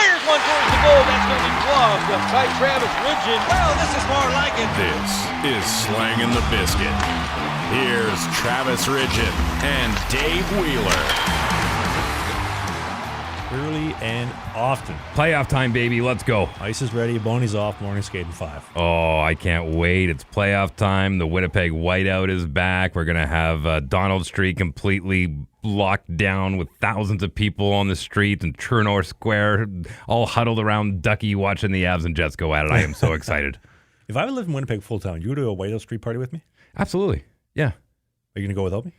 Fires one towards the goal. That's going to be gloved by Travis Ridgen. Well, this is more like it. This is Slangin The Bizkit. Here's Travis Ridgen and Dave Wheeler. Early and often. Playoff time, baby. Let's go. Ice is ready. Boney's off. Morning skating 5. Oh, I can't wait. It's playoff time. The Winnipeg whiteout is back. We're going to have Donald Street completely locked down with thousands of people on the street and Trunor Square all huddled around Ducky watching the Avs and Jets go at it. I am so excited. If I would live in Winnipeg full time, you go to a whiteout street party with me? Absolutely. Yeah. Are you going to go without me?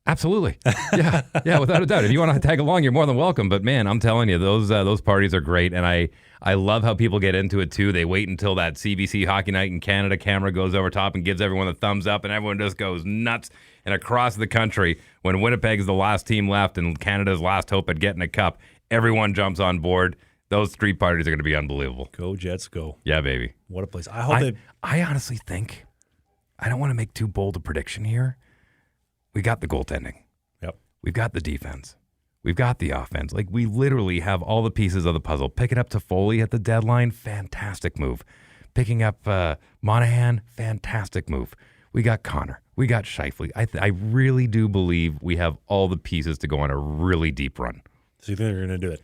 Absolutely. Yeah, without a doubt. If you want to tag along, you're more than welcome. But man, I'm telling you, those parties are great. And I love how people get into it too. They wait until that CBC Hockey Night in Canada camera goes over top and gives everyone a thumbs up, and everyone just goes nuts. And across the country, when Winnipeg is the last team left and Canada's last hope at getting a cup, everyone jumps on board. Those street parties are going to be unbelievable. Go Jets, go. Yeah, baby. What a place. I honestly think, I don't want to make too bold a prediction here. We got the goaltending. Yep. We've got the defense. We've got the offense. Like, we literally have all the pieces of the puzzle. Picking up Toffoli at the deadline, fantastic move. Picking up Monahan, fantastic move. We got Connor. We got Scheifele. I really do believe we have all the pieces to go on a really deep run. So you think they're going to do it?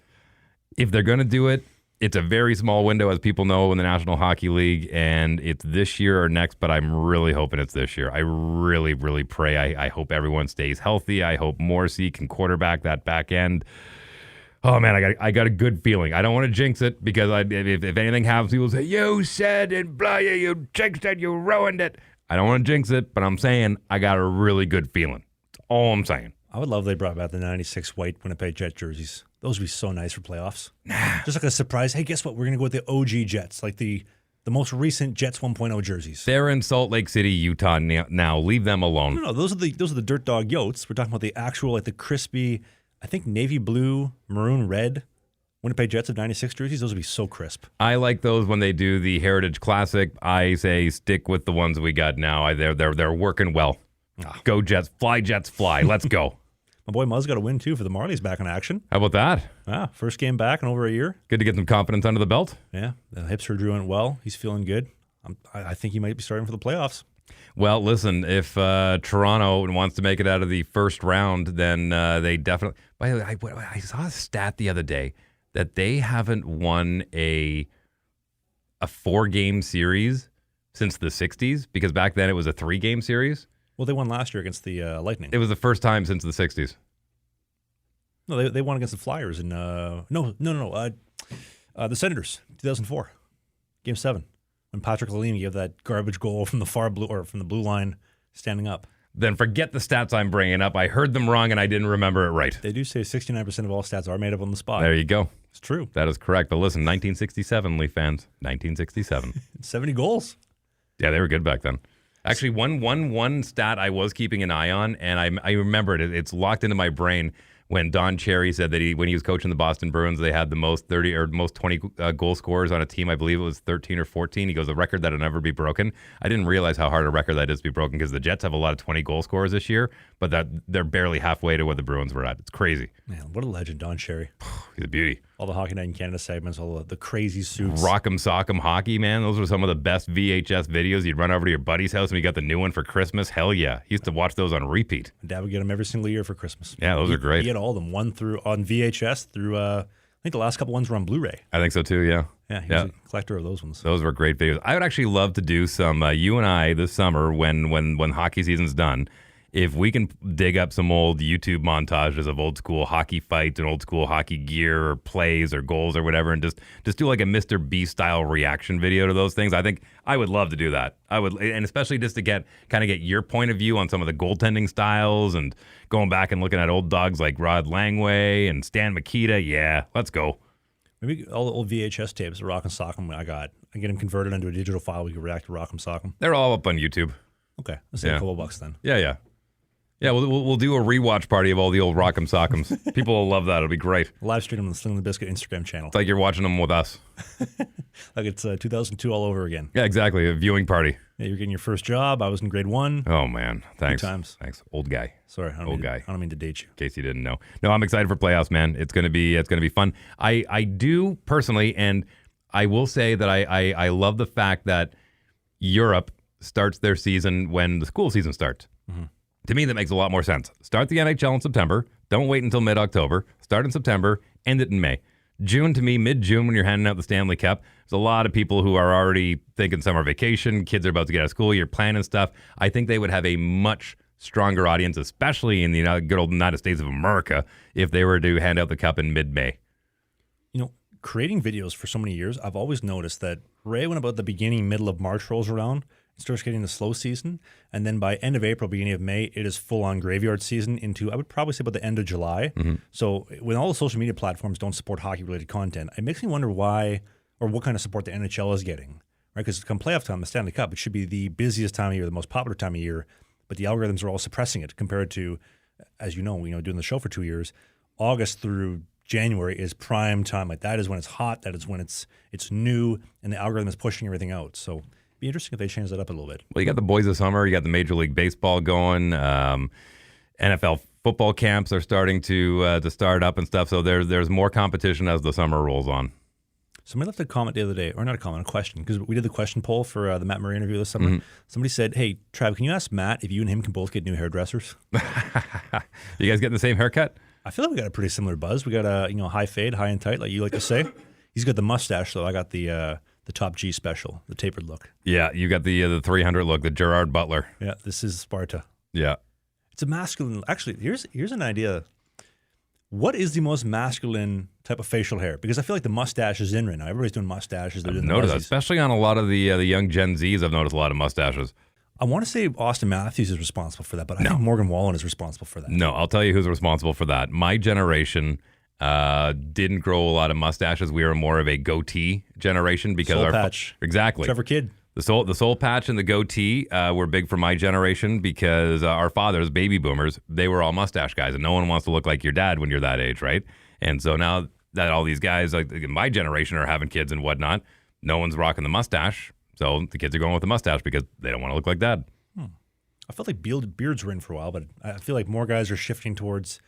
If they're going to do it, it's a very small window, as people know, in the National Hockey League, and it's this year or next, but I'm really hoping it's this year. I really, really pray. I hope everyone stays healthy. I hope Morrissey can quarterback that back end. Oh, man, I got a good feeling. I don't want to jinx it, because if anything happens, people say, you said it, blah, you jinxed it, you ruined it. I don't want to jinx it, but I'm saying I got a really good feeling. That's all I'm saying. I would love if they brought back the 96 white Winnipeg Jet jerseys. Those would be so nice for playoffs. Just like a surprise. Hey, guess what? We're going to go with the OG Jets, like the most recent Jets 1.0 jerseys. They're in Salt Lake City, Utah now. Leave them alone. No, those are the Dirt Dog Yotes. We're talking about the actual, like the crispy, I think navy blue, maroon red Winnipeg Jets of 96 jerseys. Those would be so crisp. I like those when they do the Heritage Classic. I say stick with the ones we got now. They're working well. Go Jets, fly Jets, fly. Let's go. My boy Muzz got a win, too, for the Marlies back in action. How about that? First game back in over a year. Good to get some confidence under the belt. Yeah, the hip surgery went well. He's feeling good. I think he might be starting for the playoffs. Well, listen, if Toronto wants to make it out of the first round, then they definitely... By the way, I saw a stat the other day that they haven't won a 4-game series since the 60s, because back then it was a 3-game series. Well, they won last year against the Lightning. It was the first time since the 60s. No, they won against the Flyers in the Senators, 2004, Game 7, when Patrick Lalime gave that garbage goal from the from the blue line, standing up. Then forget the stats I'm bringing up. I heard them wrong and I didn't remember it right. They do say 69% of all stats are made up on the spot. There you go. It's true. That is correct. But listen, 1967, Leaf fans, 1967. 70 goals. Yeah, they were good back then. Actually, one stat I was keeping an eye on, and I remember it. It's locked into my brain when Don Cherry said that when he was coaching the Boston Bruins, they had the most 20 goal scorers on a team. I believe it was 13 or 14. He goes, a record that'll never be broken. I didn't realize how hard a record that is to be broken, because the Jets have a lot of 20 goal scorers this year, but they're barely halfway to what the Bruins were at. It's crazy. Man, what a legend, Don Cherry. He's a beauty. All the Hockey Night in Canada segments, all the crazy suits. Rock'em Sock'em hockey, man. Those were some of the best VHS videos. You'd run over to your buddy's house and we got the new one for Christmas. Hell yeah. He used to watch those on repeat. Dad would get them every single year for Christmas. Yeah, those are great. He had all of them, one through on VHS through, I think the last couple ones were on Blu-ray. I think so too, yeah. Yeah, he was a collector of those ones. Those were great videos. I would actually love to do some, you and I this summer when hockey season's done, if we can dig up some old YouTube montages of old school hockey fights and old school hockey gear or plays or goals or whatever, and just do like a Mr. Beast style reaction video to those things, I think I would love to do that. I would, and especially just to get your point of view on some of the goaltending styles and going back and looking at old dogs like Rod Langway and Stan Mikita. Yeah, let's go. Maybe all the old VHS tapes, the Rock'em Sock'em I get them converted into a digital file. We can react to Rock'em Sock'em. They're all up on YouTube. Okay, let's say a couple bucks then. Yeah. Yeah, we'll do a rewatch party of all the old Rock'em Sock'ems. People will love that. It'll be great. Live stream on the Slangin The Bizkit Instagram channel. It's like you're watching them with us. Like it's 2002 all over again. Yeah, exactly. A viewing party. Yeah, you're getting your first job. I was in grade 1. Oh, man. Thanks. Good times. Thanks. Old guy. Sorry, I don't mean to date you. In case you didn't know. No, I'm excited for playoffs, man. It's gonna be fun. I do personally, and I will say that I love the fact that Europe starts their season when the school season starts. Mm-hmm. To me, that makes a lot more sense. Start the NHL in September. Don't wait until mid-October. Start in September. End it in May. June, to me, mid-June, when you're handing out the Stanley Cup, there's a lot of people who are already thinking summer vacation. Kids are about to get out of school. You're planning stuff. I think they would have a much stronger audience, especially in the good old United States of America, if they were to hand out the cup in mid-May. You know, creating videos for so many years, I've always noticed that right when about the beginning, middle of March rolls around, it starts getting the slow season. And then by end of April, beginning of May, it is full-on graveyard season into, I would probably say, about the end of July. Mm-hmm. So when all the social media platforms don't support hockey-related content, it makes me wonder why or what kind of support the NHL is getting, right? Because come playoff time, the Stanley Cup, it should be the busiest time of year, the most popular time of year, but the algorithms are all suppressing it compared to, as you know, doing the show for 2 years, August through January is prime time. Like that is when it's hot, that is when it's new, and the algorithm is pushing everything out. So it'd be interesting if they change that up a little bit. Well, you got the boys of summer, you got the Major League Baseball going, NFL football camps are starting to start up and stuff. So there's more competition as the summer rolls on. Somebody left a comment the other day, or not a comment, a question, because we did the question poll for the Matt Murray interview this summer. Mm-hmm. Somebody said, hey, Trav, can you ask Matt if you and him can both get new hairdressers? You guys getting the same haircut? I feel like we got a pretty similar buzz. We got a high fade, high and tight, like you like to say. He's got the mustache, though. I got the top G special, the tapered look. Yeah, you got the 300 look, the Gerard Butler. Yeah, this is Sparta. Yeah. It's a masculine. Actually, here's an idea. What is the most masculine type of facial hair? Because I feel like the mustache is in right now. Everybody's doing mustaches. They're doing noticed, especially on a lot of the young Gen Zs. I've noticed a lot of mustaches. I want to say Austin Matthews is responsible for that, but I think Morgan Wallen is responsible for that. No, I'll tell you who's responsible for that. My generation didn't grow a lot of mustaches. We were more of a goatee generation because soul patch. Exactly. Trevor Kidd. The soul patch and the goatee were big for my generation because our fathers, baby boomers, they were all mustache guys, and no one wants to look like your dad when you're that age, right? And so now that all these guys like in my generation are having kids and whatnot, no one's rocking the mustache. So the kids are going with the mustache because they don't want to look like dad. I felt like beards were in for a while, but I feel like more guys are shifting towards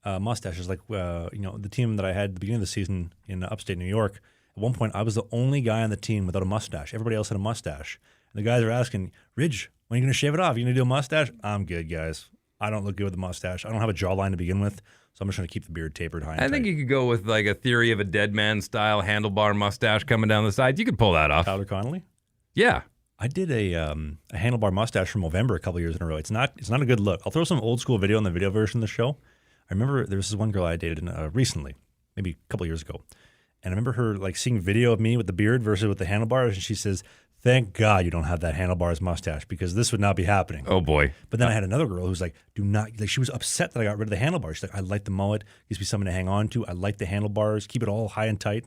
mustaches. Like the team that I had at the beginning of the season in upstate New York. At one point, I was the only guy on the team without a mustache. Everybody else had a mustache. And the guys are asking, Ridge, when are you going to shave it off? You going to do a mustache? I'm good, guys. I don't look good with a mustache. I don't have a jawline to begin with, so I'm just going to keep the beard tapered high and I think you could go with like a Theory of a Dead Man style handlebar mustache coming down the sides. You could pull that off. Tyler Connolly? Yeah. I did a handlebar mustache from Movember a couple years in a row. It's not a good look. I'll throw some old school video on the video version of the show. I remember there was this one girl I dated recently, maybe a couple years ago. And I remember her like seeing video of me with the beard versus with the handlebars, and she says, "Thank God you don't have that handlebars mustache because this would not be happening." Oh boy! But then I had another girl who's like, "Do not." Like she was upset that I got rid of the handlebars. She's like, "I like the mullet. Gives me something to hang on to. I like the handlebars. Keep it all high and tight."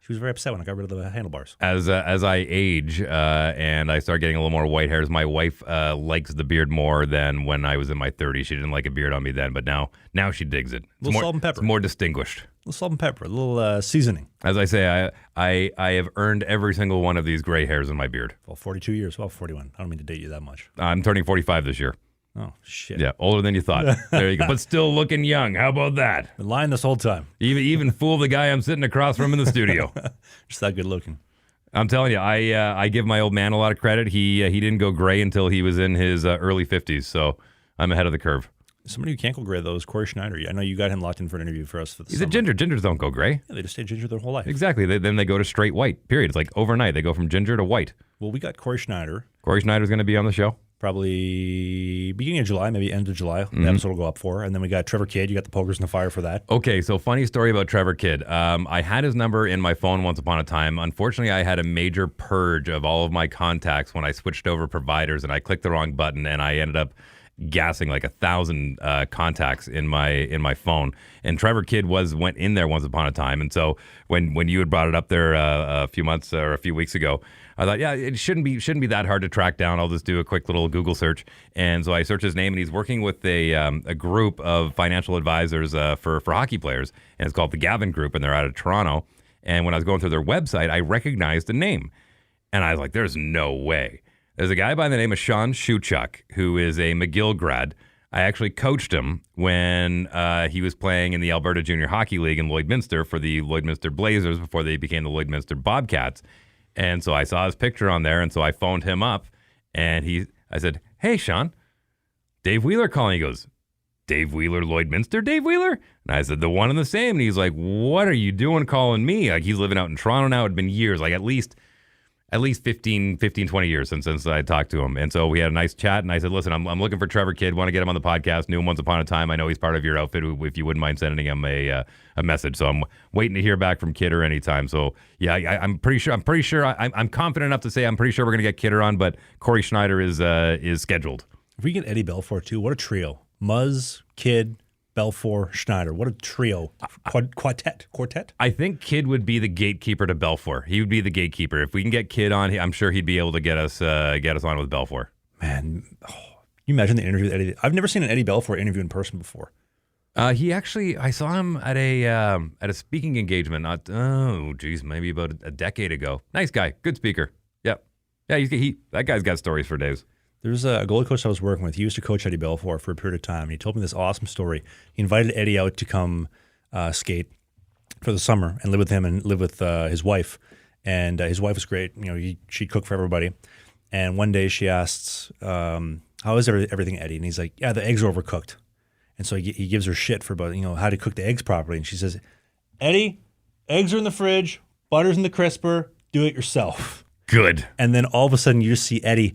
She was very upset when I got rid of the handlebars. As I age and I start getting a little more white hairs, my wife likes the beard more than when I was in my 30s. She didn't like a beard on me then, but now she digs it. A little salt and pepper. It's more distinguished. A little salt and pepper, a little seasoning. As I say, I have earned every single one of these gray hairs in my beard. Well, 42 years. Well, 41. I don't mean to date you that much. I'm turning 45 this year. Oh, shit. Yeah, older than you thought. There you go. But still looking young. How about that? Been lying this whole time. Even fool the guy I'm sitting across from in the studio. Just that good looking. I'm telling you, I give my old man a lot of credit. He didn't go gray until he was in his early 50s, so I'm ahead of the curve. Somebody who can't go gray, though, is Cory Schneider. I know you got him locked in for an interview for us for the He's summer. a ginger. Gingers don't go gray. Yeah, they just stay ginger their whole life. Exactly. Then they go to straight white, period. It's like overnight. They go from ginger to white. Well, we got Cory Schneider. Cory Schneider's going to be on the show. Probably beginning of July, maybe end of July. The episode will go up for. And then we got Trevor Kidd. You got the pokers in the fire for that. Okay, so funny story about Trevor Kidd. I had his number in my phone once upon a time. Unfortunately, I had a major purge of all of my contacts when I switched over providers, and I clicked the wrong button, and I ended up gassing like 1,000 contacts in my phone. And Trevor Kidd went in there once upon a time. And so when you had brought it up there a few months or a few weeks ago, I thought, yeah, it shouldn't be that hard to track down. I'll just do a quick little Google search. And so I searched his name, and he's working with a group of financial advisors for hockey players, and it's called the Gavin Group, and they're out of Toronto. And when I was going through their website, I recognized the name, and I was like, "There's no way." There's a guy by the name of Sean Shuchuk, who is a McGill grad. I actually coached him when he was playing in the Alberta Junior Hockey League in Lloydminster for the Lloydminster Blazers before they became the Lloydminster Bobcats. And so I saw his picture on there, and so I phoned him up, and I said, "Hey, Sean, Dave Wheeler calling." He goes, "Dave Wheeler, Lloydminster, Dave Wheeler?" And I said, "The one and the same." And he's like, "What are you doing calling me?" Like, he's living out in Toronto now. It'd been years, like at least 15, 20 years since I talked to him. And so we had a nice chat, and I said, "Listen, I'm looking for Trevor Kidd. Want to get him on the podcast. Knew him once upon a time. I know he's part of your outfit. If you wouldn't mind sending him a message." So I'm waiting to hear back from Kidder anytime. So yeah, I'm pretty sure. I'm confident enough to say I'm pretty sure we're gonna get Kidder on, but Cory Schneider is scheduled. If we get Eddie Belfour too, what a trio! Muzz, Kidd, Belfour, Schneider. What a trio. Quartet? I think Kidd would be the gatekeeper to Belfour. He would be the gatekeeper. If we can get Kidd on, I'm sure he'd be able to get us on with Belfour. Man, you imagine the interview with Eddie. I've never seen an Eddie Belfour interview in person before. I saw him at a speaking engagement. Maybe about a decade ago. Nice guy, good speaker. Yep. Yeah, that guy's got stories for days. There's a goalie coach I was working with. He used to coach Eddie Belfour for a period of time. And he told me this awesome story. He invited Eddie out to come skate for the summer and live with him and live with his wife. And his wife was great. You know, she'd cook for everybody. And one day she asks, "How is everything, Eddie?" And he's like, "Yeah, the eggs are overcooked." And so he gives her shit for about, how to cook the eggs properly. And she says, "Eddie, eggs are in the fridge, butter's in the crisper, do it yourself." Good. And then all of a sudden you just see Eddie,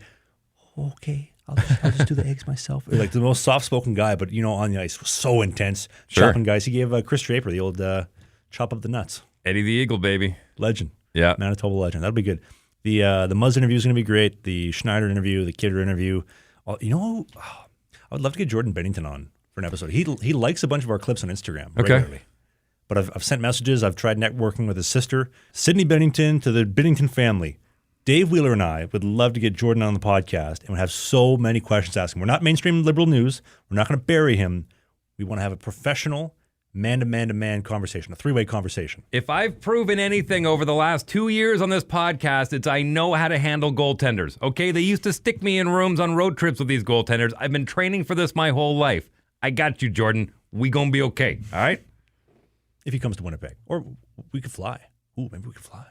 "Okay, I'll just do the eggs myself." Like the most soft-spoken guy, but on the ice was so intense. Sure. Chopping guys. He gave Chris Draper the old chop up the nuts. Eddie the Eagle, baby. Legend. Yeah. Manitoba legend. That'll be good. The Muzz interview is going to be great. The Schneider interview, the Kidder interview. I would love to get Jordan Binnington on for an episode. He likes a bunch of our clips on Instagram regularly. But I've sent messages. I've tried networking with his sister, Sydney Binnington, to the Binnington family. Dave Wheeler and I would love to get Jordan on the podcast and would have so many questions to ask him. We're not mainstream liberal news. We're not going to bury him. We want to have a professional, man-to-man-to-man conversation, a three-way conversation. If I've proven anything over the last 2 years on this podcast, it's I know how to handle goaltenders. Okay, they used to stick me in rooms on road trips with these goaltenders. I've been training for this my whole life. I got you, Jordan. We gonna be okay, all right? If he comes to Winnipeg. Or we could fly. Ooh, maybe we could fly.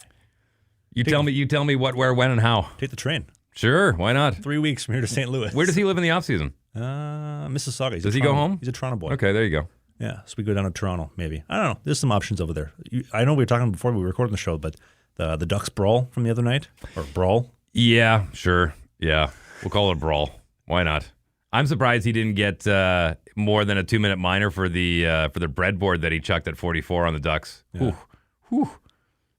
You tell me what, where, when, and how. Take the train. Sure, why not? 3 weeks from here to St. Louis. Where does he live in the offseason? Mississauga. Does he go home? He's a Toronto boy. Okay, there you go. Yeah, so we go down to Toronto, maybe. I don't know. There's some options over there. I know we were talking before we were recording the show, but the Ducks brawl from the other night, or brawl. Yeah, sure. Yeah, we'll call it a brawl. Why not? I'm surprised he didn't get more than a 2-minute minor for the breadboard that he chucked at 44 on the Ducks. Yeah. Whew.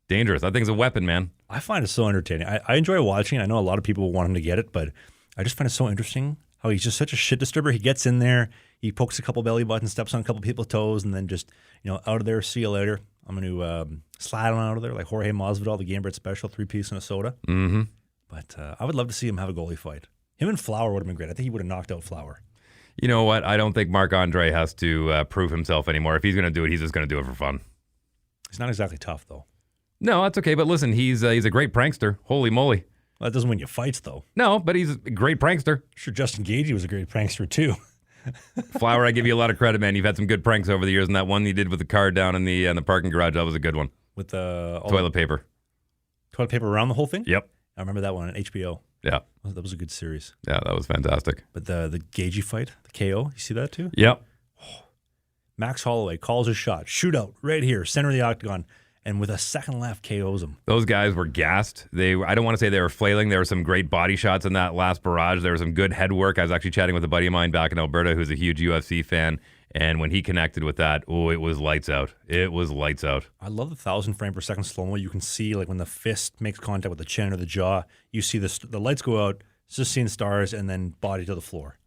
Dangerous. That thing's a weapon, man. I find it so entertaining. I enjoy watching. I know a lot of people want him to get it, but I just find it so interesting how he's just such a shit disturber. He gets in there, he pokes a couple belly buttons, steps on a couple people's toes, and then just, out of there, see you later. I'm going to slide on out of there like Jorge Masvidal, the Game Bread Special, 3-piece and a soda. Mm-hmm. But I would love to see him have a goalie fight. Him and Flower would have been great. I think he would have knocked out Flower. You know what? I don't think Marc-Andre has to prove himself anymore. If he's going to do it, he's just going to do it for fun. He's not exactly tough, though. No, that's okay. But listen, he's a great prankster. Holy moly. Well, that doesn't win you fights, though. No, but he's a great prankster. Sure, Justin Gagey was a great prankster, too. Flower, I give you a lot of credit, man. You've had some good pranks over the years, and that one you did with the car down in the parking garage, that was a good one. With toilet paper. Toilet paper around the whole thing? Yep. I remember that one on HBO. Yeah. That was a good series. Yeah, that was fantastic. But the Gagey fight, the KO, you see that too? Yep. Max Holloway calls his shot. Shootout right here, center of the octagon. And with a second left, KOs him. Those guys were gassed. I don't want to say they were flailing. There were some great body shots in that last barrage. There was some good head work. I was actually chatting with a buddy of mine back in Alberta who's a huge UFC fan. And when he connected with that, it was lights out. It was lights out. I love the 1,000 frame per second slow-mo. You can see, like, when the fist makes contact with the chin or the jaw, you see the lights go out, it's just seeing stars, and then body to the floor.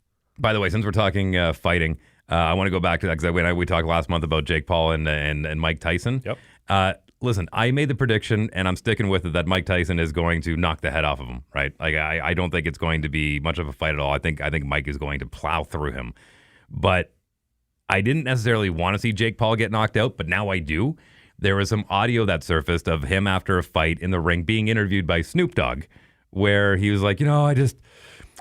By the way, since we're talking fighting, I want to go back to that because we talked last month about Jake Paul and Mike Tyson. Yep. Listen, I made the prediction, and I'm sticking with it, that Mike Tyson is going to knock the head off of him, right? Like, I don't think it's going to be much of a fight at all. I think Mike is going to plow through him. But I didn't necessarily want to see Jake Paul get knocked out, but now I do. There was some audio that surfaced of him after a fight in the ring being interviewed by Snoop Dogg, where he was like, I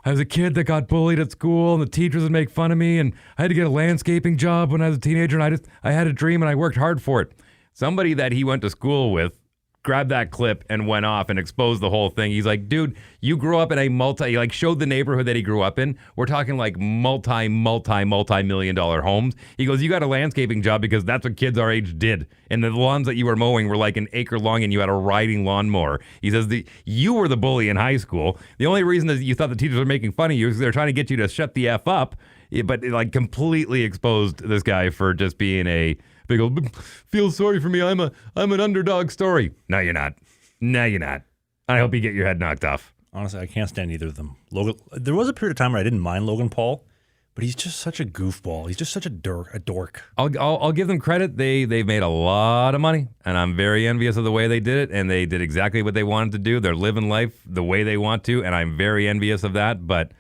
was a kid that got bullied at school, and the teachers would make fun of me, and I had to get a landscaping job when I was a teenager, and I had a dream, and I worked hard for it. Somebody that he went to school with grabbed that clip and went off and exposed the whole thing. He's like, dude, you grew up in a showed the neighborhood that he grew up in. We're talking like multi-million dollar homes. He goes, you got a landscaping job because that's what kids our age did. And the lawns that you were mowing were like an acre long and you had a riding lawnmower. He says, you were the bully in high school. The only reason that you thought the teachers were making fun of you is they're trying to get you to shut the F up. But like completely exposed this guy for just being a big old, feel sorry for me. I'm an underdog story. No, you're not. I hope you get your head knocked off. Honestly, I can't stand either of them. There was a period of time where I didn't mind Logan Paul, but he's just such a goofball. He's just such a dork. I'll give them credit. They've made a lot of money, and I'm very envious of the way they did it, and they did exactly what they wanted to do. They're living life the way they want to, and I'm very envious of that. But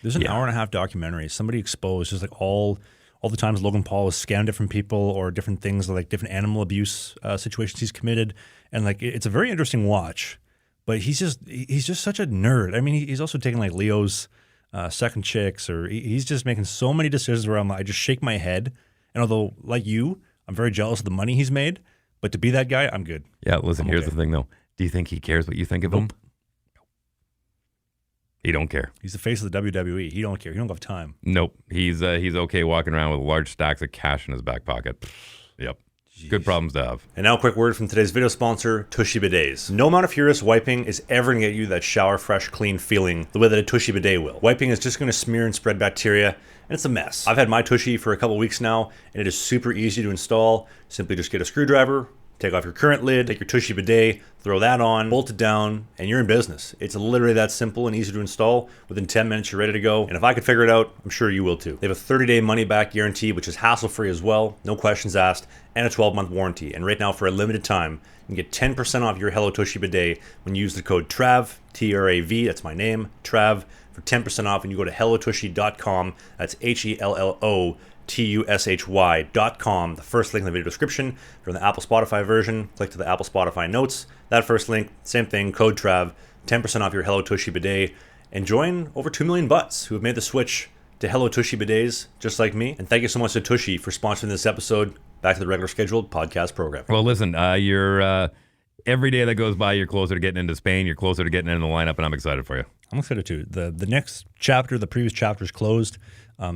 there's an hour and a half documentary. Somebody exposed just like all the times Logan Paul has scammed different people or different things, like different animal abuse situations he's committed, and like it's a very interesting watch. But he's just such a nerd. I mean, he's also taking like Leo's second chicks, or he's just making so many decisions where I just shake my head. And although, like you, I'm very jealous of the money he's made, but to be that guy, I'm good. Yeah, listen, here's the thing though. Do you think he cares what you think of him? He don't care. He's the face of the WWE. He don't care. He don't have time. Nope. He's okay walking around with large stacks of cash in his back pocket. Yep. Jeez. Good problems to have. And now a quick word from today's video sponsor, Tushy Bidets. No amount of furious wiping is ever going to get you that shower fresh, clean feeling the way that a Tushy Bidet will. Wiping is just going to smear and spread bacteria, and it's a mess. I've had my Tushy for a couple weeks now, and it is super easy to install. Simply just get a screwdriver, take off your current lid, take your Tushy Bidet, throw that on, bolt it down, and you're in business. It's literally that simple and easy to install. Within 10 minutes, you're ready to go. And if I could figure it out, I'm sure you will too. They have a 30-day money-back guarantee, which is hassle-free as well, no questions asked, and a 12-month warranty. And right now, for a limited time, you can get 10% off your Hello Tushy Bidet when you use the code TRAV, T-R-A-V, that's my name, TRAV, for 10% off. And you go to hellotushy.com, that's HELLO TUSHY.com, the first link in the video description. If you're on the Apple Spotify version, click to the Apple Spotify notes. That first link, same thing, code TRAV, 10% off your Hello Tushy Bidet, and join over 2 million butts who have made the switch to Hello Tushy Bidets, just like me. And thank you so much to Tushy for sponsoring this episode. Back to the regular scheduled podcast program. Well, listen, you're every day that goes by, you're closer to getting into Spain, you're closer to getting in the lineup, and I'm excited for you. I'm excited too. The next chapter, the previous chapter is closed.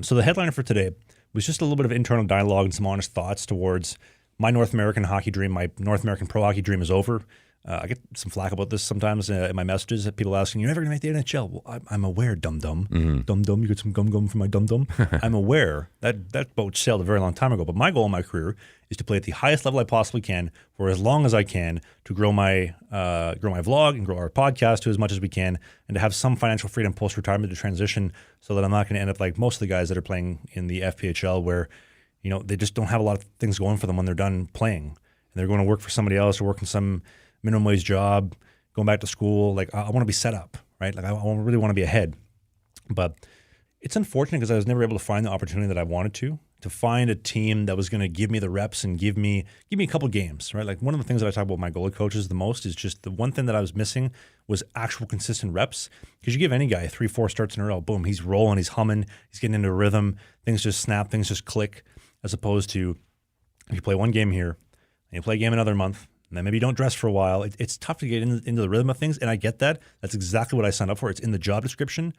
So the headliner for today was just a little bit of internal dialogue and some honest thoughts towards my North American hockey dream. My North American pro hockey dream is over. I get some flack about this sometimes in my messages. People asking, "You're never going to make the NHL." Well, I'm aware, dum-dum. Mm-hmm. Dum-dum, you get some gum-gum from my dum-dum. I'm aware that boat sailed a very long time ago. But my goal in my career is to play at the highest level I possibly can for as long as I can, to grow my vlog and grow our podcast to as much as we can, and to have some financial freedom post-retirement to transition, so that I'm not going to end up like most of the guys that are playing in the FPHL, where they just don't have a lot of things going for them when they're done playing, and they're going to work for somebody else or working some minimum wage job, going back to school. Like, I want to be set up, right? Like, I really want to be ahead. But it's unfortunate because I was never able to find the opportunity that I wanted to find a team that was going to give me the reps and give me a couple games, right? Like, one of the things that I talk about with my goalie coaches the most is just the one thing that I was missing was actual consistent reps. Because you give any guy 3-4 starts in a row, boom, he's rolling, he's humming, he's getting into a rhythm, things just snap, things just click, as opposed to if you play one game here and you play a game another month, and then maybe you don't dress for a while. It's tough to get into the rhythm of things, and I get that. That's exactly what I signed up for. It's in the job description.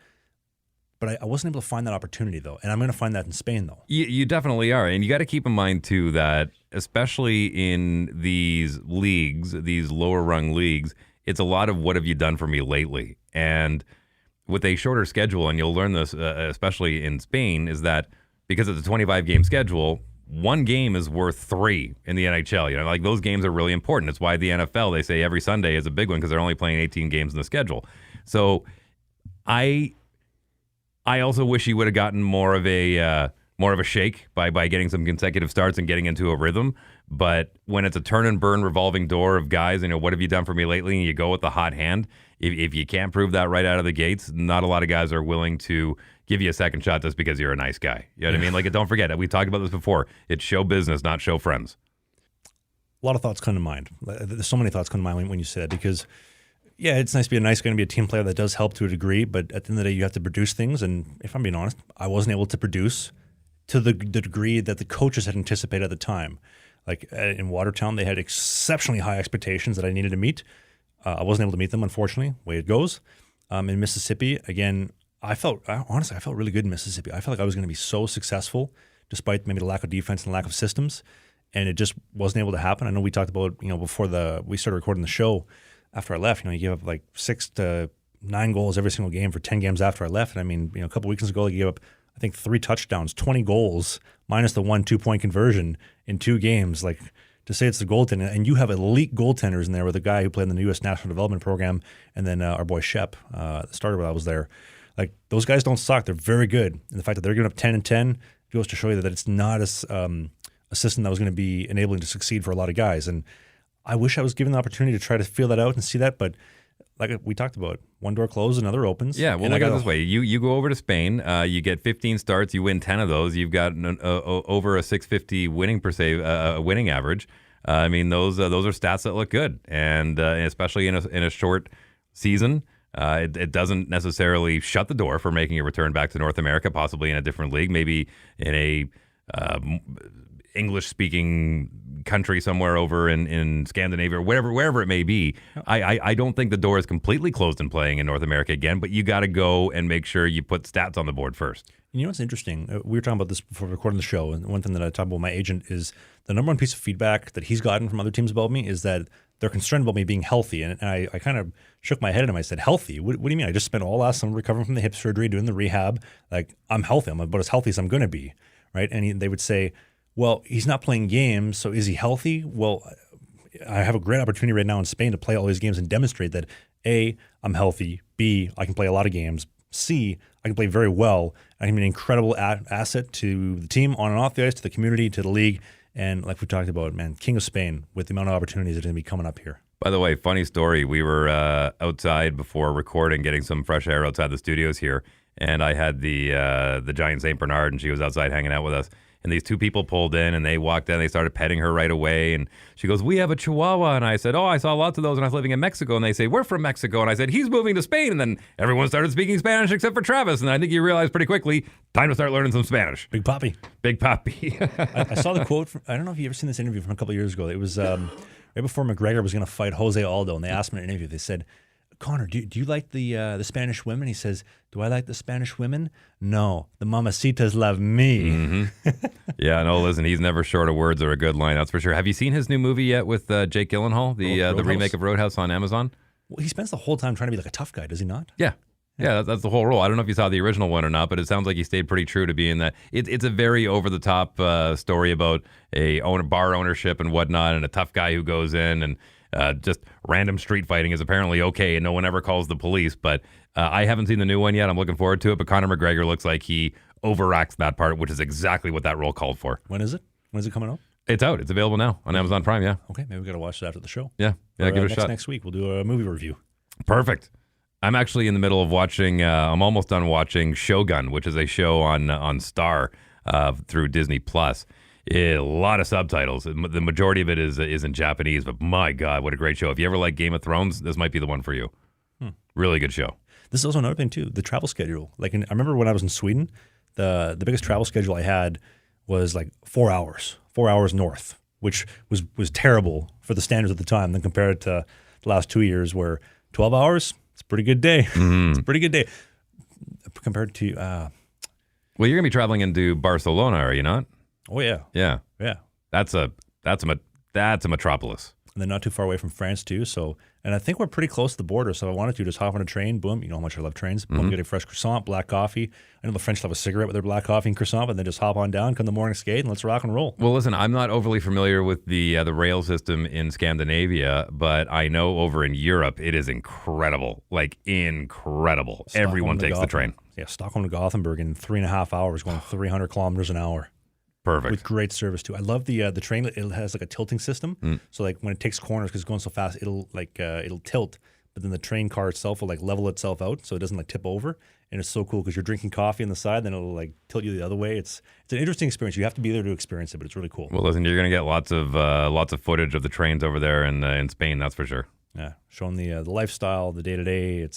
But I wasn't able to find that opportunity, though, and I'm going to find that in Spain, though. You definitely are, and you got to keep in mind, too, that especially in these leagues, these lower-rung leagues, it's a lot of what have you done for me lately. And with a shorter schedule, and you'll learn this especially in Spain, is that because it's a 25-game schedule, one game is worth 3 in the NHL. Like, those games are really important. It's why the NFL, they say every Sunday is a big one because they're only playing 18 games in the schedule. So I I also wish he would have gotten more of a shake by getting some consecutive starts and getting into a rhythm. But when it's a turn and burn revolving door of guys, what have you done for me lately? And you go with the hot hand. If you can't prove that right out of the gates, not a lot of guys are willing to give you a second shot just because you're a nice guy. You know what I mean? Like, don't forget, we talked about this before. It's show business, not show friends. A lot of thoughts come to mind. There's so many thoughts come to mind when you say that because, yeah, it's nice to be a nice guy and be a team player that does help to a degree, but at the end of the day, you have to produce things. And if I'm being honest, I wasn't able to produce to the degree that the coaches had anticipated at the time. Like in Watertown, they had exceptionally high expectations that I needed to meet. I wasn't able to meet them, unfortunately, way it goes. In Mississippi, again, I felt really good in Mississippi. I felt like I was going to be so successful despite maybe the lack of defense and lack of systems, and it just wasn't able to happen. I know we talked about, before we started recording the show, after I left, you gave up like 6 to 9 goals every single game for 10 games after I left. And I mean, a couple weekends ago, you gave up, I think, 3 touchdowns, 20 goals, minus the 1 2-point conversion in 2 games. Like, to say it's the goaltender, and you have elite goaltenders in there with a guy who played in the U.S. National Development Program, and then our boy Shep, the starter when I was there. Like, those guys don't suck. They're very good. And the fact that they're giving up 10 and 10 goes to show you that it's not a system that was going to be enabling to succeed for a lot of guys. And I wish I was given the opportunity to try to feel that out and see that, but like we talked about, one door closes, another opens. Yeah, well, look at it this way. You go over to Spain, you get 15 starts, you win 10 of those, you've got over a 650 winning average. I mean, those are stats that look good, and especially in a short season, it doesn't necessarily shut the door for making a return back to North America, possibly in a different league, maybe in a English-speaking country somewhere over in Scandinavia or wherever it may be. I don't think the door is completely closed in playing in North America again, but you got to go and make sure you put stats on the board first. You know what's interesting? We were talking about this before recording the show, and one thing that I talked about with my agent is the number one piece of feedback that he's gotten from other teams about me is that they're concerned about me being healthy. And I kind of shook my head at him. I said, healthy? What do you mean? I just spent all last summer recovering from the hip surgery, doing the rehab. Like, I'm healthy. I'm about as healthy as I'm going to be, right? And they would say, well, he's not playing games, so is he healthy? Well, I have a great opportunity right now in Spain to play all these games and demonstrate that, A, I'm healthy, B, I can play a lot of games, C, I can play very well, I can be an incredible asset to the team on and off the ice, to the community, to the league, and like we talked about, man, King of Spain with the amount of opportunities that are going to be coming up here. By the way, funny story, we were outside before recording, getting some fresh air outside the studios here, and I had the giant St. Bernard, and she was outside hanging out with us. And these 2 people pulled in, and they walked in, and they started petting her right away. And she goes, we have a Chihuahua. And I said, oh, I saw lots of those when I was living in Mexico. And they say, we're from Mexico. And I said, he's moving to Spain. And then everyone started speaking Spanish except for Travis. And I think you realized pretty quickly, time to start learning some Spanish. Big Papi. Big Papi. I saw the quote. I don't know if you've ever seen this interview from a couple of years ago. It was right before McGregor was going to fight Jose Aldo. And they asked him in an interview, they said, Connor, do you like the Spanish women? He says, do I like the Spanish women? No, the mamacitas love me. Mm-hmm. Yeah, no, listen, he's never short of words or a good line, that's for sure. Have you seen his new movie yet with Jake Gyllenhaal, the remake of Roadhouse on Amazon? Well, he spends the whole time trying to be like a tough guy, does he not? Yeah. Yeah, that's the whole role. I don't know if you saw the original one or not, but it sounds like he stayed pretty true to being that. It's a very over-the-top story about bar ownership and whatnot, and a tough guy who goes in and just random street fighting is apparently okay, and no one ever calls the police. But I haven't seen the new one yet. I'm looking forward to it. But Conor McGregor looks like he overacts that part, which is exactly what that role called for. When is it? When is it coming out? It's out. It's available now on Amazon Prime, yeah. Okay, maybe we got to watch it after the show. Yeah, give it a shot. Next week, we'll do a movie review. Perfect. I'm actually in the middle of watching, I'm almost done watching Shogun, which is a show on Star through Disney+. A lot of subtitles. The majority of it is in Japanese, but my God, what a great show. If you ever like Game of Thrones, this might be the one for you. Really good show. This is also another thing, too, the travel schedule. Like, I remember when I was in Sweden, the biggest travel schedule I had was like 4 hours north, which was terrible for the standards at the time. Then compared to the last 2 years where 12 hours, it's a pretty good day. Mm-hmm. It's a pretty good day compared to... well, you're going to be traveling into Barcelona, are you not? Oh, yeah. Yeah. Yeah. That's a metropolis. And then not too far away from France, too. So, and I think we're pretty close to the border. So if I wanted to just hop on a train, boom, you know how much I love trains. Boom, get a fresh croissant, black coffee. I know the French love a cigarette with their black coffee and croissant, but then just hop on down, come the morning skate, and let's rock and roll. Well, listen, I'm not overly familiar with the rail system in Scandinavia, but I know over in Europe, it is incredible. Like, incredible. Everyone takes the train. Yeah, Stockholm to Gothenburg in 3.5 hours, going 300 kilometers an hour. Perfect. With great service too. I love the train. It has like a tilting system, so like when it takes corners because it's going so fast, it'll tilt. But then the train car itself will like level itself out, so it doesn't like tip over. And it's so cool because you're drinking coffee on the side, then it'll like tilt you the other way. It's an interesting experience. You have to be there to experience it, but it's really cool. Well, listen, you're going to get lots of footage of the trains over there in Spain. That's for sure. Yeah, showing the lifestyle, the day to day.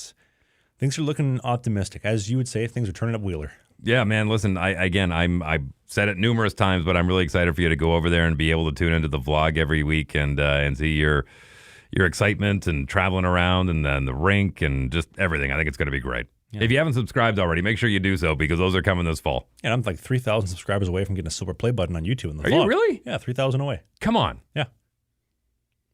Things are looking optimistic, as you would say. Things are turning up Wheeler. Yeah, man. Listen, I said it numerous times, but I'm really excited for you to go over there and be able to tune into the vlog every week and see your excitement and traveling around and then the rink and just everything. I think it's going to be great. Yeah. If you haven't subscribed already, make sure you do so because those are coming this fall. And I'm like 3,000 subscribers away from getting a silver play button on YouTube in the vlog. Are you really? Yeah, 3,000 away. Come on. Yeah.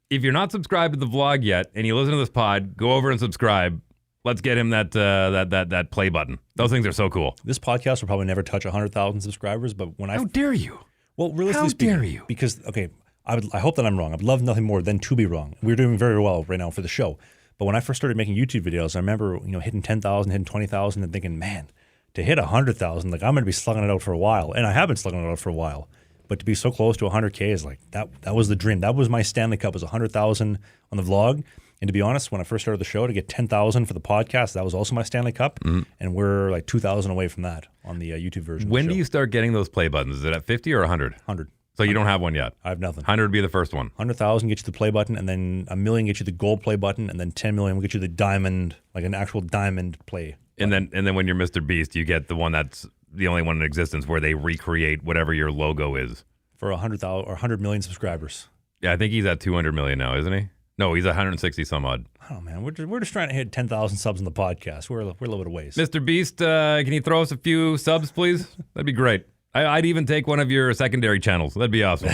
If you're not subscribed to the vlog yet and you listen to this pod, go over and subscribe. Let's get him that play button. Those things are so cool. This podcast will probably never touch 100,000 subscribers, but when How dare you? Well, realistically How speaking, dare you? Because I hope that I'm wrong. I'd love nothing more than to be wrong. We're doing very well right now for the show. But when I first started making YouTube videos, I remember hitting 10,000, hitting 20,000, and thinking, man, to hit 100,000, like I'm going to be slugging it out for a while, and I have been slugging it out for a while. But to be so close to 100K is like that was the dream. That was my Stanley Cup, was 100,000 on the vlog. And to be honest, when I first started the show, to get 10,000 for the podcast, that was also my Stanley Cup. Mm-hmm. And we're like 2,000 away from that on the YouTube version. When of the do show. you start getting those play buttons? Is it at 50 or 100? 100. So you don't have one yet? I have nothing. 100 would be the first one. 100,000 gets you the play button, and then $1 million gets you the gold play button, and then 10 million will get you the diamond, like an actual diamond play. And then when you're Mr. Beast, you get the one that's the only one in existence where they recreate whatever your logo is. For 100,000 or 100 million subscribers. Yeah, I think he's at 200 million now, isn't he? No, he's 160 some odd. Oh man, we're just trying to hit 10,000 subs on the podcast. We're a little bit of ways. Mr. Beast, can you throw us a few subs, please? That'd be great. I'd even take one of your secondary channels. That'd be awesome.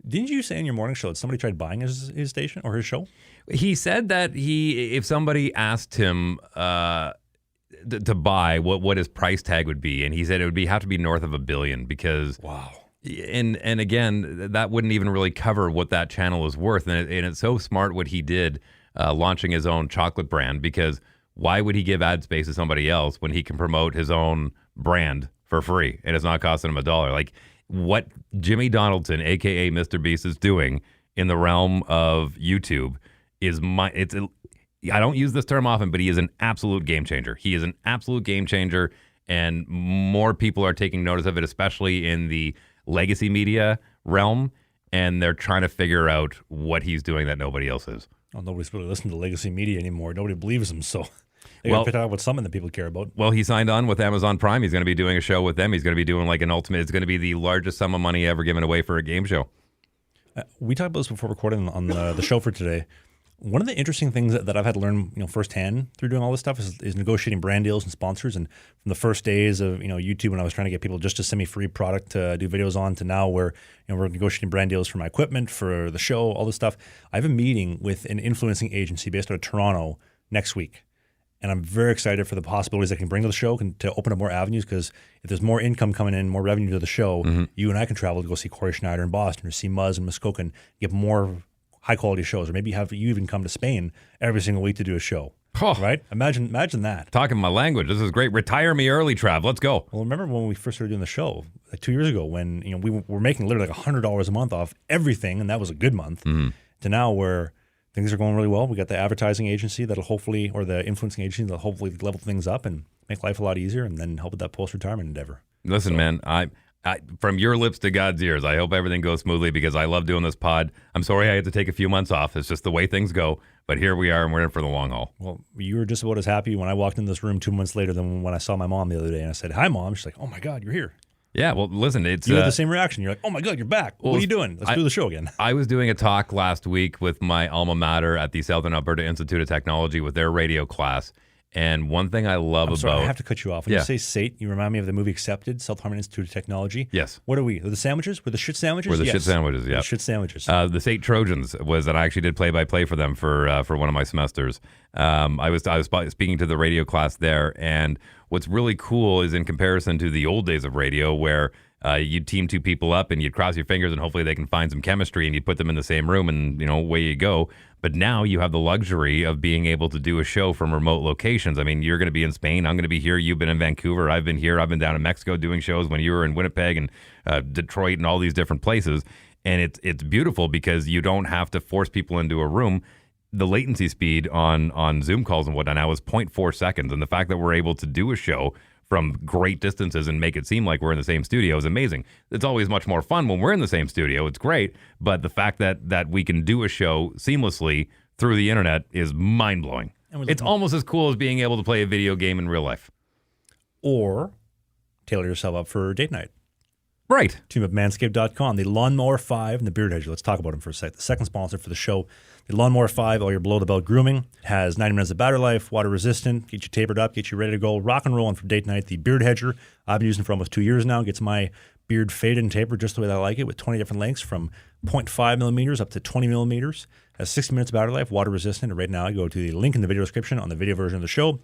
Didn't you say in your morning show that somebody tried buying his station or his show? He said that if somebody asked him to buy, what his price tag would be, and he said it would have to be north of $1 billion because wow. And again, that wouldn't even really cover what that channel is worth, and it's so smart what he did, launching his own chocolate brand. Because why would he give ad space to somebody else when he can promote his own brand for free and it's not costing him $1? Like what Jimmy Donaldson, aka Mr. Beast, is doing in the realm of YouTube is I don't use this term often, but he is an absolute game changer. He is an absolute game changer, and more people are taking notice of it, especially in the legacy media realm, and they're trying to figure out what he's doing that nobody else is. Well, nobody's really listening to legacy media anymore. Nobody believes him, so they got to talk about something that people care about. Well, he signed on with Amazon Prime. He's going to be doing a show with them. He's going to be doing like an ultimate. It's going to be the largest sum of money ever given away for a game show. We talked about this before recording on the show for today. One of the interesting things that I've had to learn, firsthand through doing all this stuff is negotiating brand deals and sponsors. And from the first days of YouTube, when I was trying to get people just to send me free product to do videos on, to now where we're negotiating brand deals for my equipment, for the show, all this stuff. I have a meeting with an influencing agency based out of Toronto next week, and I'm very excited for the possibilities I can bring to the show to open up more avenues. Because if there's more income coming in, more revenue to the show, you and I can travel to go see Cory Schneider in Boston or see Muzz and Muskoka, get more high quality shows, or maybe have you even come to Spain every single week to do a show. Oh. Right? Imagine that. Talking my language. This is great. Retire me early, Trav. Let's go. Well, remember when we first started doing the show, like 2 years ago, when we were making literally like $100 a month off everything, and that was a good month. To now where things are going really well. We got the advertising agency that'll hopefully, or the influencing agency that'll hopefully level things up and make life a lot easier, and then help with that post-retirement endeavor. Listen, man, I from your lips to God's ears, I hope everything goes smoothly because I love doing this pod. I'm sorry I had to take a few months off. It's just the way things go. But here we are, and we're in for the long haul. Well, you were just about as happy when I walked in this room 2 months later than when I saw my mom the other day. And I said, "Hi, Mom." She's like, "Oh, my God, you're here." Yeah, well, listen, you had the same reaction. You're like, "Oh, my God, you're back. What are you doing? Let's do the show again." I was doing a talk last week with my alma mater at the Southern Alberta Institute of Technology with their radio class. And one thing I love I have to cut you off. When you say SATE, you remind me of the movie Accepted, South Harmon Institute of Technology. Yes. What are we? Are the sandwiches? We're the shit sandwiches? We're the shit sandwiches, yeah. The shit sandwiches. The SATE Trojans was that I actually did play-by-play for them for one of my semesters. I was speaking to the radio class there, and what's really cool is in comparison to the old days of radio where you'd team two people up and you'd cross your fingers and hopefully they can find some chemistry and you'd put them in the same room and away you go. But now you have the luxury of being able to do a show from remote locations. I mean, you're going to be in Spain. I'm going to be here. You've been in Vancouver. I've been here. I've been down in Mexico doing shows when you were in Winnipeg and Detroit and all these different places. And it's beautiful because you don't have to force people into a room. The latency speed on Zoom calls and whatnot now is 0.4 seconds. And the fact that we're able to do a show from great distances and make it seem like we're in the same studio is amazing. It's always much more fun when we're in the same studio. It's great. But the fact that we can do a show seamlessly through the internet is mind-blowing. It's almost as cool as being able to play a video game in real life. Or tailor yourself up for date night. Right. Team at Manscaped.com. The Lawnmower 5 and the Beard Hedger. Let's talk about them for a sec. The second sponsor for the show. The Lawnmower 5, all your below-the-belt grooming. It has 90 minutes of battery life, water-resistant, get you tapered up, get you ready to go, rock and roll. And for date night, the Beard Hedger. I've been using it for almost 2 years now. Gets my beard faded and tapered just the way that I like it, with 20 different lengths from 0.5 millimeters up to 20 millimeters. Has 60 minutes of battery life, water-resistant. And right now, I go to the link in the video description on the video version of the show,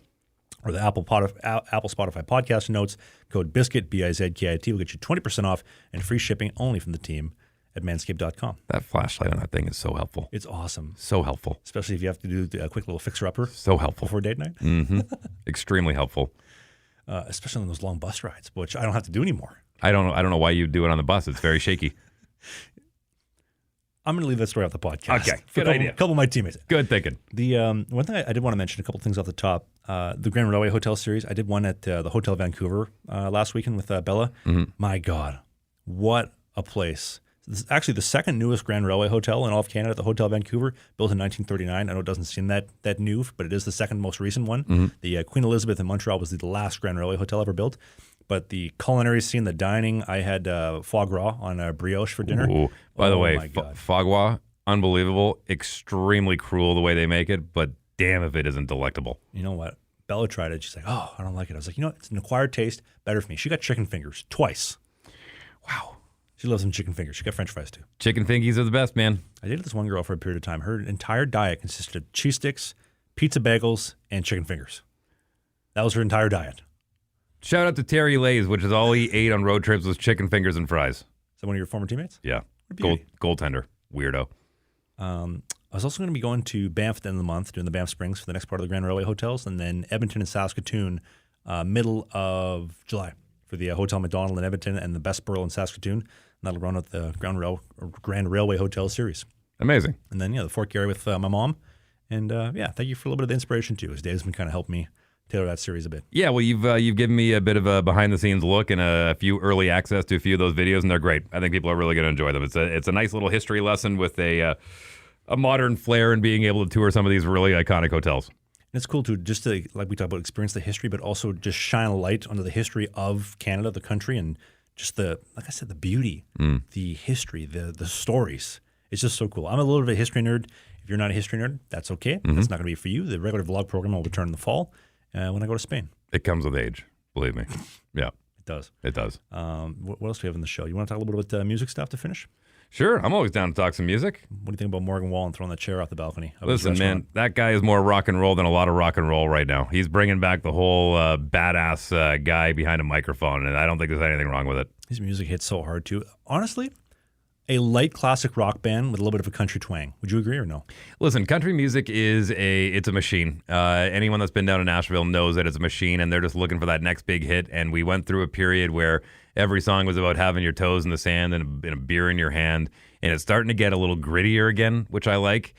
or the Apple Spotify podcast notes. Code BIZKIT, BIZKIT, will get you 20% off and free shipping only from the team at Manscaped.com. That flashlight on that thing is so helpful. It's awesome. So helpful. Especially if you have to do a quick little fixer-upper. So helpful. Before date night. Mm-hmm. Extremely helpful. Especially on those long bus rides, which I don't have to do anymore. I don't know why you do it on the bus. It's very shaky. I'm going to leave that story off the podcast. Okay, good idea. A couple of my teammates. Good thinking. The one thing I did want to mention, a couple of things off the top. The Grand Railway Hotel series. I did one at the Hotel Vancouver last weekend with Bella. Mm-hmm. My God, what a place. This is actually the second newest Grand Railway Hotel in all of Canada, the Hotel Vancouver, built in 1939. I know it doesn't seem that new, but it is the second most recent one. Mm-hmm. The Queen Elizabeth in Montreal was the last Grand Railway Hotel ever built. But the culinary scene, the dining, I had foie gras on a brioche for dinner. Ooh. By the way, my God. foie gras, unbelievable, extremely cruel the way they make it, but damn if it isn't delectable. You know what? Bella tried it. She's like, oh, I don't like it. I was like, you know what? It's an acquired taste. Better for me. She got chicken fingers twice. Wow. She loves some chicken fingers. She got French fries too. Chicken fingies are the best, man. I dated this one girl for a period of time. Her entire diet consisted of cheese sticks, pizza bagels, and chicken fingers. That was her entire diet. Shout out to Terry Lays, which is all he ate on road trips was chicken fingers and fries. Is that one of your former teammates? Yeah. Goaltender. Weirdo. I was also going to be going to Banff at the end of the month, doing the Banff Springs for the next part of the Grand Railway hotels, and then Edmonton and Saskatoon middle of July for the Hotel McDonald in Edmonton and the Best Burl in Saskatoon. And that'll run out the Grand Railway Hotel series. Amazing. And then, the Fort Garry with my mom. And, thank you for a little bit of the inspiration, too, as Dave's been kind of helping me tailor that series a bit. Yeah, well, you've given me a bit of a behind-the-scenes look and a few early access to a few of those videos, and they're great. I think people are really going to enjoy them. It's a nice little history lesson with a modern flair and being able to tour some of these really iconic hotels. And it's cool to just to, like we talked about, experience the history, but also just shine a light onto the history of Canada, the country, and just like I said, the beauty, the history, the stories. It's just so cool. I'm a little bit of a history nerd. If you're not a history nerd, that's okay. Mm-hmm. That's not going to be for you. The regular vlog program will return in the fall when I go to Spain. It comes with age, believe me. Yeah. It does. It does. What else do we have in the show? You want to talk a little bit about music stuff to finish? Sure. I'm always down to talk some music. What do you think about Morgan Wallen throwing that chair off the balcony? Listen, man, that guy is more rock and roll than a lot of rock and roll right now. He's bringing back the whole badass guy behind a microphone, and I don't think there's anything wrong with it. His music hits so hard, too. Honestly, a light classic rock band with a little bit of a country twang. Would you agree or no? Listen, country music it's a machine. Anyone that's been down to Nashville knows that it's a machine, and they're just looking for that next big hit. And we went through a period where every song was about having your toes in the sand and a beer in your hand, and it's starting to get a little grittier again, which I like.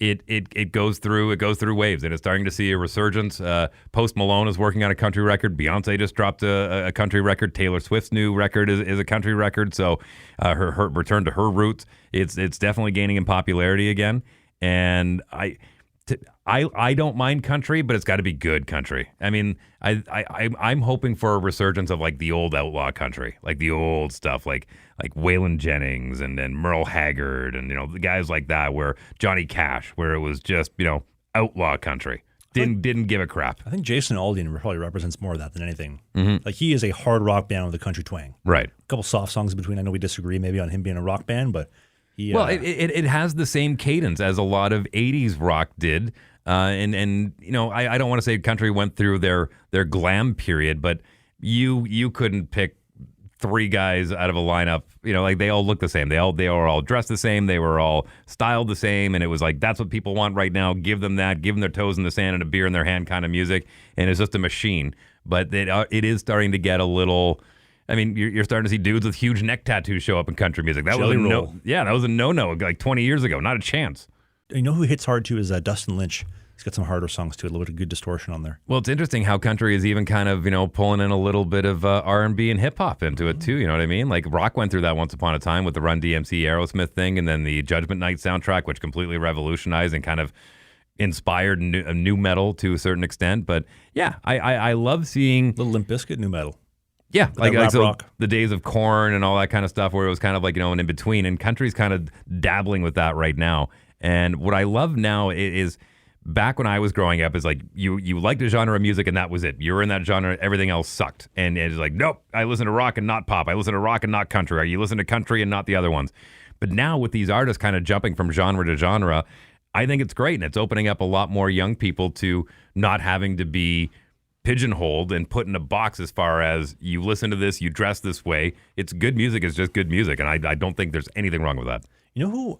It goes through waves, and it's starting to see a resurgence. Post Malone is working on a country record. Beyonce just dropped a country record. Taylor Swift's new record is a country record. So her return to her roots, it's definitely gaining in popularity again. And I don't mind country, but it's got to be good country. I mean, I'm hoping for a resurgence of like the old outlaw country, like the old stuff, like Waylon Jennings and Merle Haggard and the guys like that, where Johnny Cash, where it was just outlaw country, didn't give a crap. I think Jason Aldean probably represents more of that than anything. Mm-hmm. Like he is a hard rock band with a country twang. Right. A couple soft songs in between. I know we disagree maybe on him being a rock band, but it has the same cadence as a lot of 80s rock did. I don't want to say country went through their glam period, but you couldn't pick three guys out of a lineup, like they all look the same. They were all dressed the same. They were all styled the same. And it was like, that's what people want right now. Give them that. Give them their toes in the sand and a beer in their hand kind of music. And it's just a machine. But it is starting to get a little... I mean, you're starting to see dudes with huge neck tattoos show up in country music. That was a no-no like 20 years ago. Not a chance. You know who hits hard too is Dustin Lynch. He's got some harder songs too, a little bit of good distortion on there. Well, it's interesting how country is even kind of, pulling in a little bit of R&B and hip-hop into it too, you know what I mean? Like rock went through that once upon a time with the Run DMC Aerosmith thing, and then the Judgment Night soundtrack, which completely revolutionized and kind of inspired new metal to a certain extent. But yeah, I love seeing... Little Limp Bizkit new metal. Yeah, like rock. The days of Korn and all that kind of stuff where it was kind of like, an in-between, and country's kind of dabbling with that right now. And what I love now is... Back when I was growing up, is like you liked a genre of music and that was it. You were in that genre, everything else sucked. And it's like, nope, I listen to rock and not pop. I listen to rock and not country. Or you listen to country and not the other ones. But now with these artists kind of jumping from genre to genre, I think it's great. And it's opening up a lot more young people to not having to be pigeonholed and put in a box as far as you listen to this, you dress this way. It's good music. It's just good music. And I don't think there's anything wrong with that. You know who...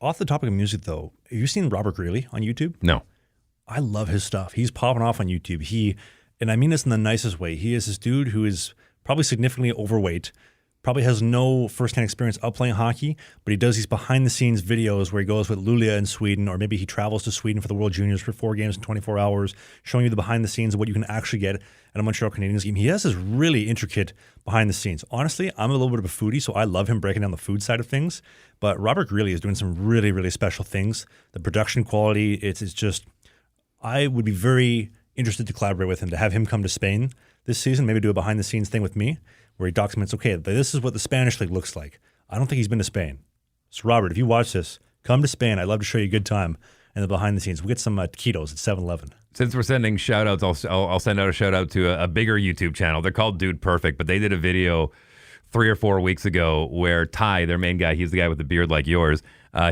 Off the topic of music, though, have you seen RobertGreeley on YouTube? No. I love his stuff. He's popping off on YouTube. And I mean this in the nicest way, he is this dude who is probably significantly overweight, probably has no firsthand experience of playing hockey, but he does these behind-the-scenes videos where he goes with Luleå in Sweden, or maybe he travels to Sweden for the World Juniors for 4 games in 24 hours, showing you the behind-the-scenes of what you can actually get at a Montreal Canadiens game. He has this really intricate behind-the-scenes. Honestly, I'm a little bit of a foodie, so I love him breaking down the food side of things, but RobertGreeley is doing some really, really special things. The production quality, it's just... I would be very interested to collaborate with him, to have him come to Spain this season, maybe do a behind-the-scenes thing with me, where he documents, okay, this is what the Spanish league looks like. I don't think he's been to Spain. So Robert, if you watch this, come to Spain. I'd love to show you a good time and the behind the scenes. We'll get some taquitos at 7-Eleven. Since we're sending shout outs, I'll send out a shout out to a bigger YouTube channel. They're called Dude Perfect, but they did a video 3 or 4 weeks ago where Ty, their main guy, he's the guy with the beard like yours,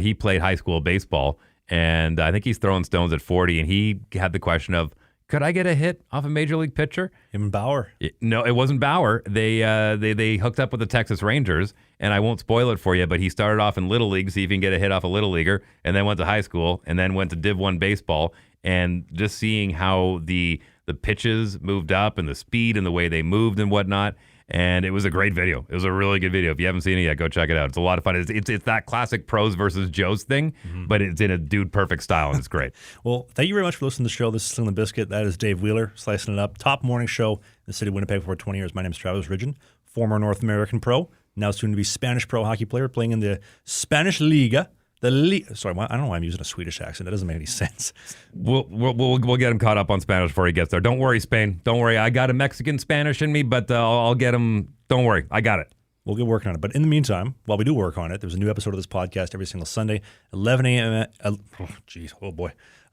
he played high school baseball, and I think he's throwing stones at 40, and he had the question of, could I get a hit off a major league pitcher? Him and Bauer. No, it wasn't Bauer. They hooked up with the Texas Rangers, and I won't spoil it for you, but he started off in Little League, see if he can get a hit off a Little Leaguer, and then went to high school, and then went to Div 1 baseball, and just seeing how the pitches moved up and the speed and the way they moved and whatnot. And it was a great video. It was a really good video. If you haven't seen it yet, go check it out. It's a lot of fun. It's that classic pros versus Joes thing, but it's in a Dude Perfect style, and it's great. Well, thank you very much for listening to the show. This is Slangin The Bizkit. That is Dave Wheeler, slicing it up. Top morning show in the city of Winnipeg for 20 years. My name is Travis Ridgen, former North American pro, now soon to be Spanish pro hockey player, playing in the Spanish Liga. Sorry, I don't know why I'm using a Swedish accent. That doesn't make any sense. We'll get him caught up on Spanish before he gets there. Don't worry, Spain. Don't worry. I got a Mexican Spanish in me, but I'll get him. Don't worry. I got it. We'll get working on it. But in the meantime, while we do work on it, there's a new episode of this podcast every single Sunday, 11 a.m.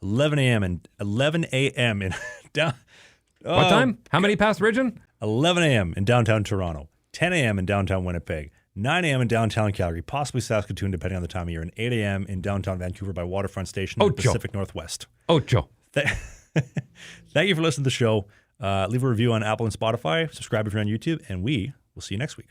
11 a.m. and 11 a.m. in down. What time? How many past Ridgen? 11 a.m. in downtown Toronto, 10 a.m. in downtown Winnipeg, 9 a.m. in downtown Calgary, possibly Saskatoon, depending on the time of year, and 8 a.m. in downtown Vancouver by Waterfront Station in the Pacific Northwest. Ocho. Thank you for listening to the show. Leave a review on Apple and Spotify. Subscribe if you're on YouTube, and we will see you next week.